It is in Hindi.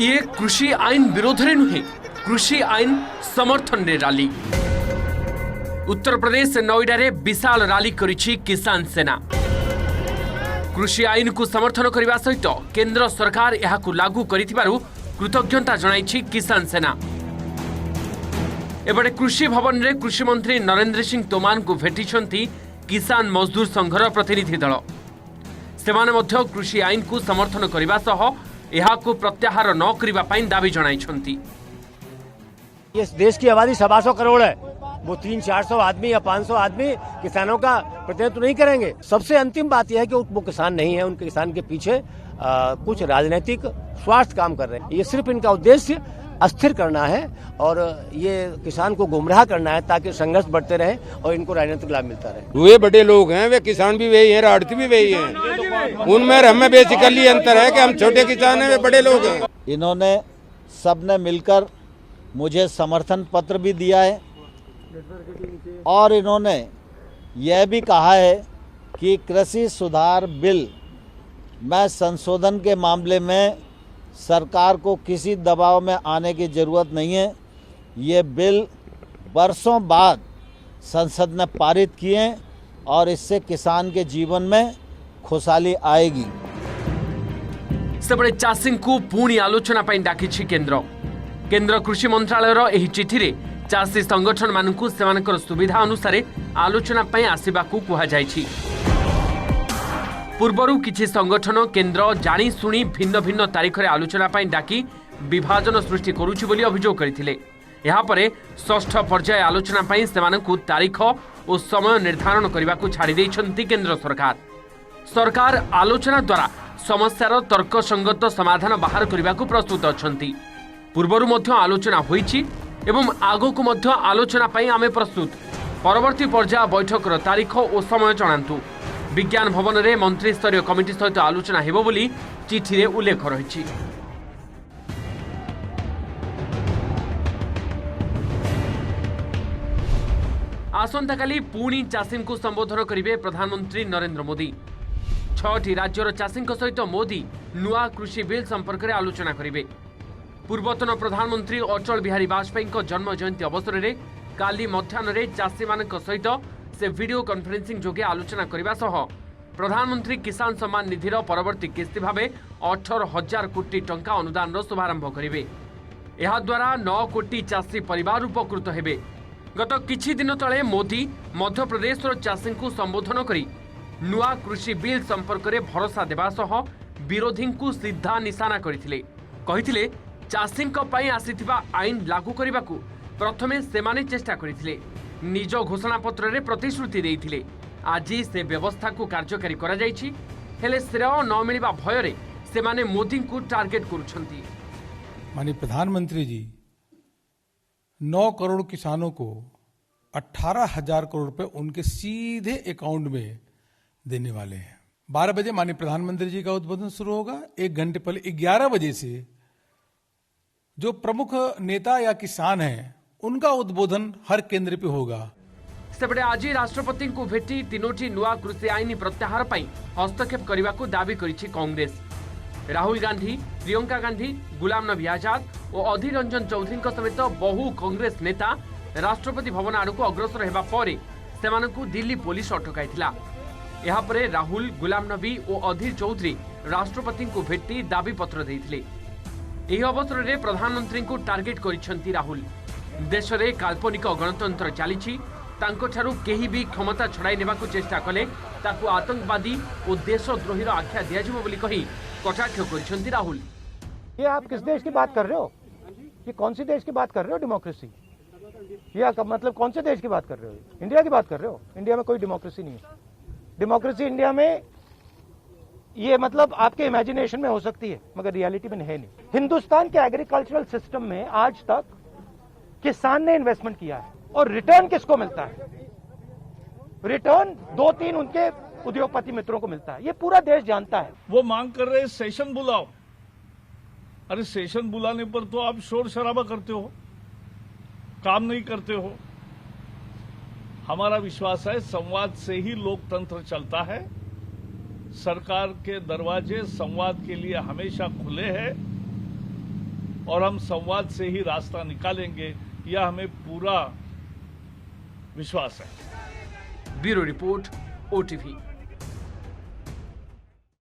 ये कृषि आईन विरोध रे नुहे, कृषि आईन समर्थन रे रैली। उत्तर प्रदेश नोएडा रे विशाल रैली करिछि किसान सेना। कृषि आईन को समर्थन करने सहित केंद्र सरकार यहाकू लागू करिथिबारु कृतज्ञता जणाइछि किसान सेना। एबडे कृषि भवन रे कृषि मंत्री नरेंद्र सिंह तोमार को भेटिछंती किसान मजदूर संघर प्रतिनिधि दल। सेमाने मध्य कृषि आईन को समर्थन करने सह यहाकू प्रत्याहार न करबा पई दाबी जणाइछंती। ये देश की आबादी 125 करोड़ है, वो 300-400 आदमी या 500 आदमी किसानों का प्रतिनिधित्व नहीं करेंगे। सबसे अंतिम बात यह है कि वो किसान नहीं है, उनके किसान के पीछे कुछ राजनीतिक स्वार्थ काम कर रहे हैं। ये सिर्फ इनका उद्देश्य अस्थिर करना है और ये किसान को गुमराह करना है ताकि संघर्ष बढ़ते रहे और इनको राजनीतिक लाभ मिलता रहे। वे बड़े लोग हैं, वे किसान भी वही हैं, आड़ती भी वही हैं। उनमें हमें बेसिकली अंतर है कि हम छोटे किसान हैं, वे बड़े लोग हैं। इन्होंने सबने मिलकर मुझे समर्थन पत्र भी दिया है और इन्होंने यह भी कहा है कि कृषि सुधार बिल में संशोधन के मामले में सरकार को किसी दबाव में आने की ज़रूरत नहीं है। ये बिल वर्षों बाद संसद ने पारित किए और इससे किसान के जीवन में खुशहाली आएगी। सेबड़े चाषी को पुणी आलोचना पर डाकिछि केंद्र कृषि मंत्रालयर एही चिठी रे चाषी संगठन मानकु सेमानकर सुविधा अनुसार आलोचना पर आसिबाकू कुहा जायछि। पूर्वरु किछि संगठन केंद्र जानी सुनी भिन्न भिन्न तारीख रे आलोचना पर डाकी विभाजन सृष्टि करूछि बोली अभियोग करथिले। यहाँ पर षष्ठ पर्याय आलोचना पर सेमानकु तारीख और समय निर्धारण करबाकू छाड़ी दैछंती केंद्र सरकार। सरकार आलोचना द्वारा समस्यार तर्कसंगत समाधान बाहर करबाकू प्रस्तुत अछंती। पूर्वरु मध्य आलोचना होईछि एवं आगोकू मध्य आलोचना पाई आमे प्रस्तुत। परवर्ती पर्याय बैठकर तारीख और समय जणांतु। विज्ञान भवन रे मंत्री स्तरीय कमिटी सहित आलोचना हेबो बोली चिठी रे उल्लेख रहिछि। आसंताकाली पुणी चाषी को संबोधन करिवे प्रधानमंत्री नरेंद्र मोदी। 6टी राज्यर चाषी सहित मोदी नुआ कृषि बिल संपर्क में आलोचना करिवे। पूर्वतन प्रधानमंत्री अटल बिहारी वाजपेयी जन्म जयंती अवसर में काली मध्याह्न चाषी मान सहित से वीडियो कॉन्फ्रेंसिंग जोगे आलोचना करने सह प्रधानमंत्री किसान सम्मान निधिर परवर्ती किस्ती भाव 18,000 कोटी टंका अनुदान शुभारंभ करेंगे। यह द्वारा 9 कोटी चाषी परिवार उपकृत हेबे। गत किछि दिन तले मोदी मध्य प्रदेश चाषी को संबोधन करी नुआ कृषि बिल संपर्क में भरोसा देवा सह विरोधी को सीधा निशाना करथिले। कहिथिले चाषी आसीथिबा आईन लागू करने को प्रथमे सेमाने चेष्टा करथिले, निज घोषणा पत्र रे प्रतिश्रुति देइथिले। आज से व्यवस्था को कार्यकारी करा जायछि, हेले श्रेय न मिलवा भय रे सेमाने मोदी को टार्गेट करुछंती। माननीय प्रधानमंत्री जी 9 करोड़ किसानों को 18,000 करोड़ रुपए उनके सीधे अकाउंट में देने वाले हैं। 12 बजे माननीय प्रधानमंत्री जी का उद्बोधन शुरू होगा। 1 घंटे पहले 11 बजे से जो प्रमुख नेता या किसान हैं उनका उद्बोधन हर केंद्र पे होगा। सेपटे आज राष्ट्रपति को भेटी 3टी नुआ कृषि आईन प्रत्याहार पर हस्तक्षेप करने को दाबी करिछि कांग्रेस। राहुल गांधी, प्रियंका गांधी, गुलाम नबी आजाद और अधीर रंजन चौधरी समेत बहु कांग्रेस नेता राष्ट्रपति भवन आड़ को अग्रसर होगा पर सेमानकु दिल्ली पुलिस अटकाइथिला। यहाँ पर राहुल, गुलाम नबी और अधीर चौधरी राष्ट्रपति को भेटी दाबी पत्र देइथिले। एही अवसर में प्रधानमंत्री को टार्गेट करिसेंती राहुल। देश में काल्पनिक गणतंत्र चली, केही भी क्षमता छड़ाई नेबाकू चेष्टा कले ताकू आतंकवादी और देशद्रोही आख्या दियाजिबो बोली कही कटाक्ष करिसेंती राहुल। ये आप किस देश की बात कर रहे हो? ये कौन सी देश की बात कर रहे हो? डेमोक्रेसी? ये मतलब कौन से देश की बात कर रहे हो? इंडिया की बात कर रहे हो? इंडिया में कोई डेमोक्रेसी नहीं है। डेमोक्रेसी इंडिया में ये मतलब आपके इमेजिनेशन में हो सकती है मगर रियलिटी में है नहीं। हिंदुस्तान के एग्रीकल्चरल सिस्टम में आज तक किसान ने इन्वेस्टमेंट किया है और रिटर्न किसको मिलता है? रिटर्न 2-3 उनके उद्योगपति मित्रों को मिलता है। ये पूरा देश जानता है। वो मांग कर रहे सेशन बुलाओ। अरे सेशन बुलाने पर तो आप शोर शराबा करते हो, काम नहीं करते हो। हमारा विश्वास है संवाद से ही लोकतंत्र चलता है। सरकार के दरवाजे संवाद के लिए हमेशा खुले हैं। और हम संवाद से ही रास्ता निकालेंगे, यह हमें पूरा विश्वास है। Bureau report, OTV।